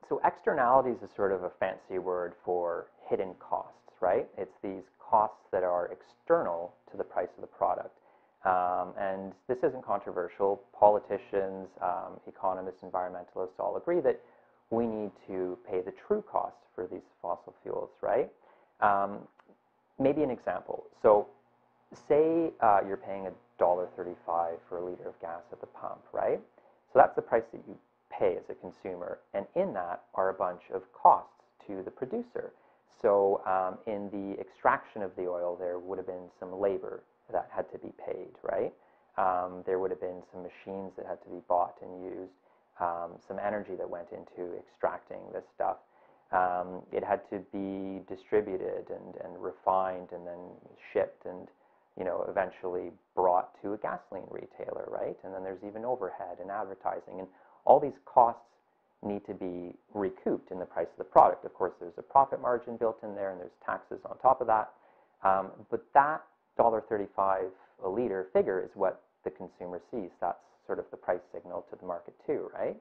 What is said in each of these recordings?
So externalities is sort of a fancy word for hidden costs, right? It's these costs that are external to the price of the product. And this isn't controversial. Politicians, economists, environmentalists all agree that we need to pay the true cost for these fossil fuels, right? Maybe an example. So say you're paying $1.35 for a liter of gas at the pump, right? So that's the price that you pay as a consumer, and in that are a bunch of costs to the producer. So in the extraction of the oil, there would have been some labor that had to be paid, right? There would have been some machines that had to be bought and used, some energy that went into extracting this stuff. It had to be distributed and refined and then shipped and eventually brought to a gasoline retailer, right? And then there's even overhead and advertising, and all these costs need to be recouped in the price of the product. Of course, there's a profit margin built in there, and there's taxes on top of that. But that $1.35 a liter figure is what the consumer sees. That's sort of the price signal to the market too, right?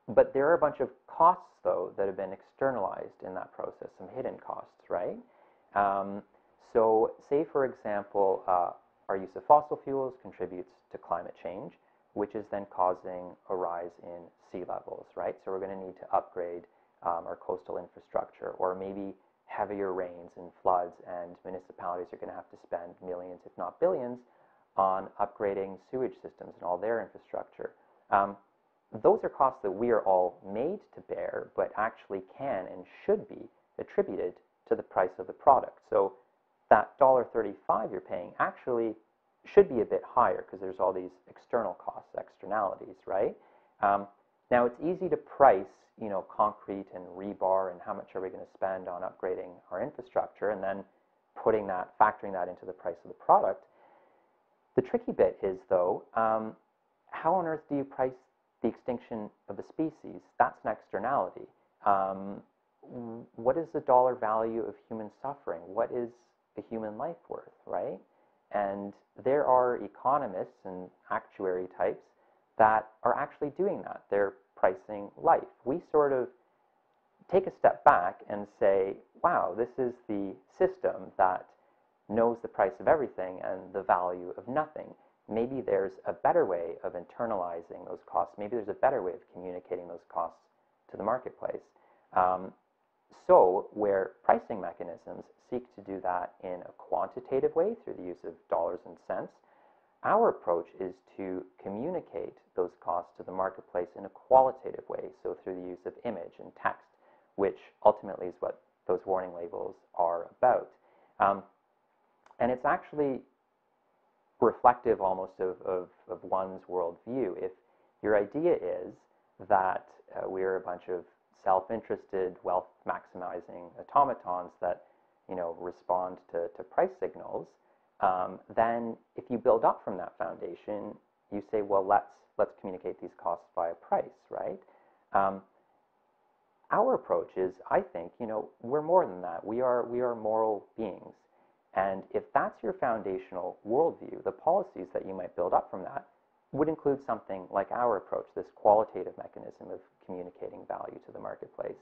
But there are a bunch of costs, though, that have been externalized in that process, some hidden costs, right? So say, for example, our use of fossil fuels contributes to climate change, which is then causing a rise in sea levels, right? So we're going to need to upgrade our coastal infrastructure, or maybe heavier rains and floods, and municipalities are going to have to spend millions, if not billions, on upgrading sewage systems and all their infrastructure. Those are costs that we are all made to bear, but actually can and should be attributed to the price of the product. So that $1.35 you're paying actually should be a bit higher because there's all these external costs, externalities, right? Now it's easy to price, concrete and rebar and how much are we going to spend on upgrading our infrastructure, and then factoring that into the price of the product. The tricky bit is, though, how on earth do you price the extinction of a species? That's an externality. What is the dollar value of human suffering? What is a human life worth, right? And there are economists and actuary types that are actually doing that. They're pricing life. We sort of take a step back and say, wow, this is the system that knows the price of everything and the value of nothing. Maybe there's a better way of internalizing those costs. Maybe there's a better way of communicating those costs to the marketplace. So where pricing mechanisms seek to do that in a quantitative way through the use of dollars and cents, our approach is to communicate those costs to the marketplace in a qualitative way, so through the use of image and text, which ultimately is what those warning labels are about. And it's actually reflective almost of one's worldview. If your idea is that we're a bunch of self-interested, wealth-maximizing automatons that respond to price signals, then if you build up from that foundation, you say, well, let's communicate these costs via price, right? Our approach is, I think, we're more than that. We are moral beings. And if that's your foundational worldview, the policies that you might build up from that would include something like our approach, this qualitative mechanism of communicating value to the marketplace.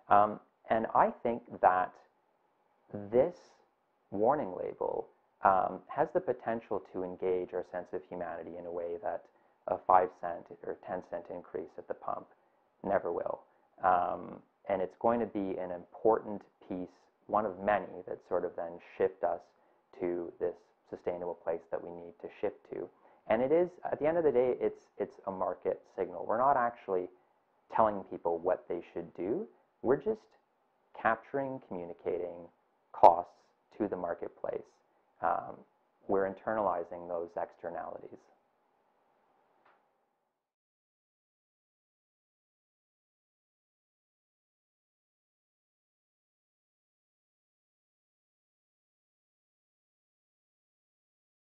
And I think that this warning label has the potential to engage our sense of humanity in a way that a 5-cent or 10-cent increase at the pump never will. And it's going to be an important piece, one of many, that sort of then shift us to this sustainable place that we need to shift to. And it is, at the end of the day, it's a market signal. We're not actually telling people what they should do. We're just capturing, communicating costs to the marketplace. We're internalizing those externalities.